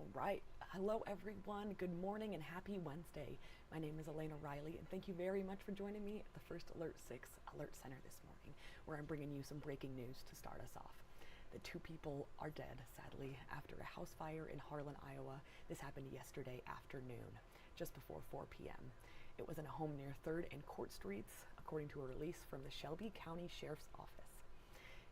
All right. Hello, everyone. Good morning and happy Wednesday. My name is Elena Riley, and thank you very much for joining me at the First Alert 6 Alert Center this morning, where I'm bringing you some breaking news to start us off. The two people are dead, sadly, after a house fire in Harlan, Iowa. This happened yesterday afternoon, just before 4 p.m. It was in a home near 3rd and Court Streets, according to a release from the Shelby County Sheriff's Office.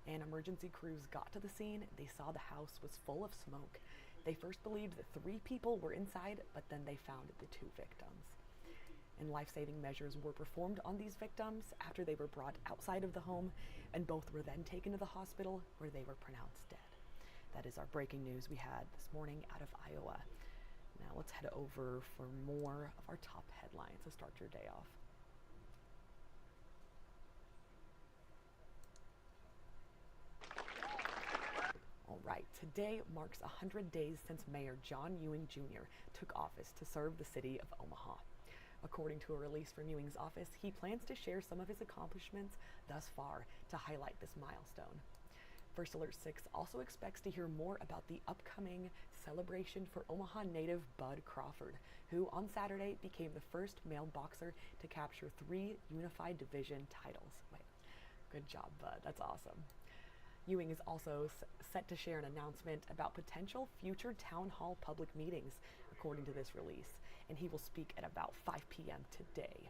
And emergency crews got to the scene. They saw the house was full of smoke. They first believed that 3 people were inside, but then they found the 2 victims. And life-saving measures were performed on these victims after they were brought outside of the home, and both were then taken to the hospital where they were pronounced dead. That is our breaking news we had this morning out of Iowa. Now let's head over for more of our top headlines to start your day off. All right, today marks 100 days since Mayor John Ewing Jr. took office to serve the city of Omaha. According to a release from Ewing's office, he plans to share some of his accomplishments thus far to highlight this milestone. First Alert 6 also expects to hear more about the upcoming celebration for Omaha native Bud Crawford, who on Saturday became the first male boxer to capture 3 unified division titles. Wait, good job, Bud. That's awesome. Ewing is also set to share an announcement about potential future town hall public meetings, according to this release, and he will speak at about 5 p.m. today.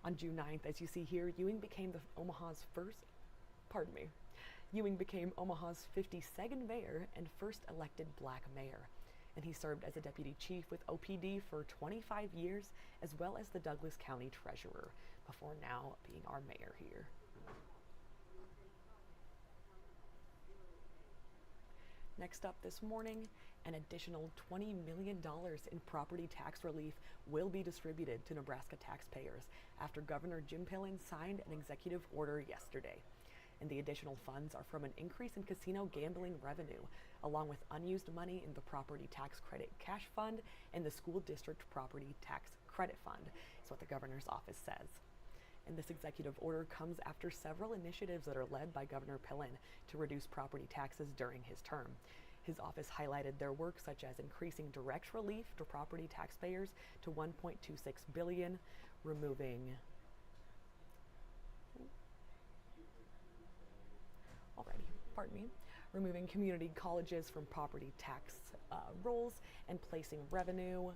On June 9th, as you see here, Ewing became Omaha's 52nd mayor and first elected black mayor, and he served as a deputy chief with OPD for 25 years, as well as the Douglas County treasurer, before now being our mayor here. Next up this morning, an additional $20 million in property tax relief will be distributed to Nebraska taxpayers after Governor Jim Pillen signed an executive order yesterday. And the additional funds are from an increase in casino gambling revenue, along with unused money in the Property Tax Credit Cash Fund and the School District Property Tax Credit Fund, is what the governor's office says. And this executive order comes after several initiatives that are led by Governor Pillen to reduce property taxes during his term. His office highlighted their work, such as increasing direct relief to property taxpayers to $1.26 billion, removing community colleges from property tax rolls and placing revenue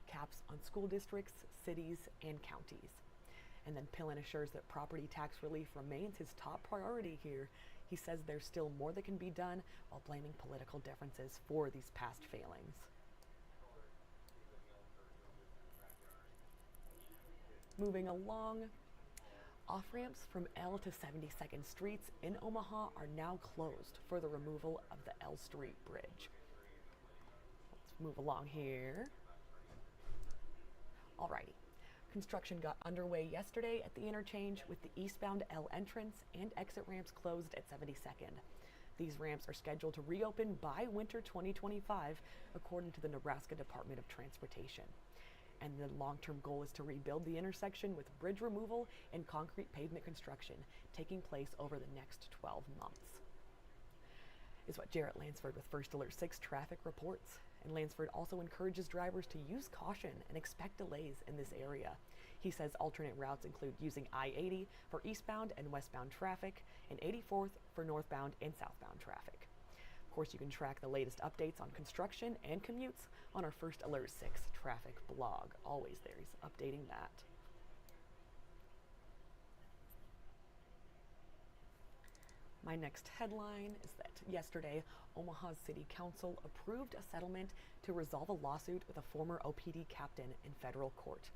caps on school districts, cities, and counties. And then Pillen assures that property tax relief remains his top priority here. He says there's still more that can be done, while blaming political differences for these past failings. Moving along, off-ramps from L to 72nd Streets in Omaha are now closed for the removal of the L Street Bridge. Let's move along here. Alrighty. Construction got underway yesterday at the interchange with the eastbound L entrance and exit ramps closed at 72nd. These ramps are scheduled to reopen by winter 2025, according to the Nebraska Department of Transportation. And the long-term goal is to rebuild the intersection with bridge removal and concrete pavement construction taking place over the next 12 months. Is what Jarrett Lansford with First Alert 6 traffic reports. And Lansford also encourages drivers to use caution and expect delays in this area. He says alternate routes include using I-80 for eastbound and westbound traffic and 84th for northbound and southbound traffic. Of course, you can track the latest updates on construction and commutes on our First Alert 6 traffic blog. Always there, he's updating that. My next headline is that yesterday, Omaha's City Council approved a settlement to resolve a lawsuit with a former OPD captain in federal court.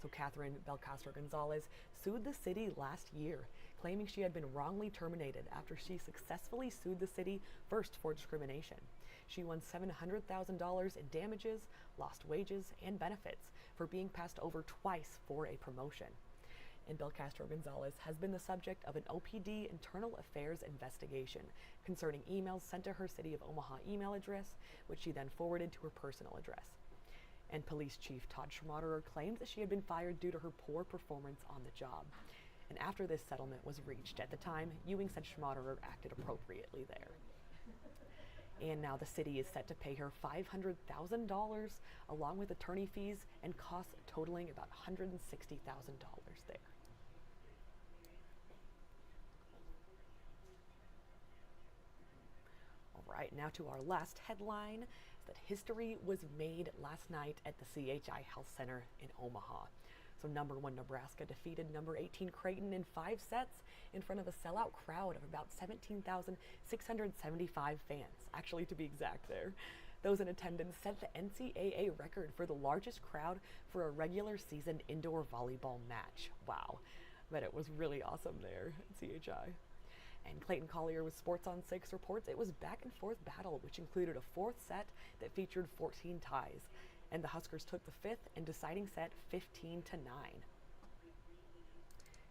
So Catherine Belcastro Gonzalez sued the city last year, claiming she had been wrongly terminated after she successfully sued the city first for discrimination. She won $700,000 in damages, lost wages, and benefits for being passed over twice for a promotion. And Belcastro Gonzalez has been the subject of an OPD internal affairs investigation concerning emails sent to her City of Omaha email address, which she then forwarded to her personal address. And Police Chief Todd Schmaderer claimed that she had been fired due to her poor performance on the job. And after this settlement was reached at the time, Ewing said Schmaderer acted appropriately there. And now the city is set to pay her $500,000 along with attorney fees and costs totaling about $160,000 there. All right, now to our last headline, that history was made last night at the CHI Health Center in Omaha. So number 1 Nebraska defeated number 18 Creighton in 5 sets in front of a sellout crowd of about 17,675 fans, actually to be exact there. Those in attendance set the NCAA record for the largest crowd for a regular season indoor volleyball match. Wow, but it was really awesome there at CHI. And Clayton Collier with Sports on 6 reports it was back and forth battle, which included a 4th set that featured 14 ties. And the Huskers took the 5th and deciding set 15-9.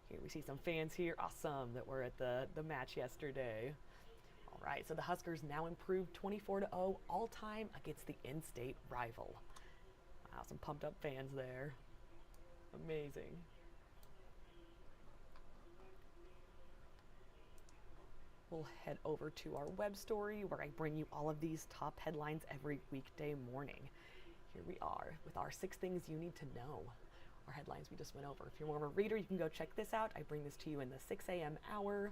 Here we see some fans here, awesome, that were at the match yesterday. All right, so the Huskers now improved 24-0 all time against the in-state rival. Wow, some pumped up fans there. Amazing. We'll head over to our web story where I bring you all of these top headlines every weekday morning. Here we are with our 6 things you need to know. Our headlines we just went over. If you're more of a reader, you can go check this out. I bring this to you in the 6 a.m. hour,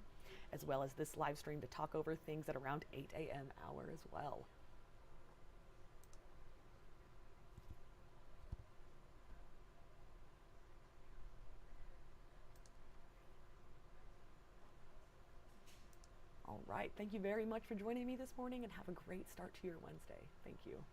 as well as this live stream to talk over things at around 8 a.m. hour as well. All right, thank you very much for joining me this morning and have a great start to your Wednesday. Thank you.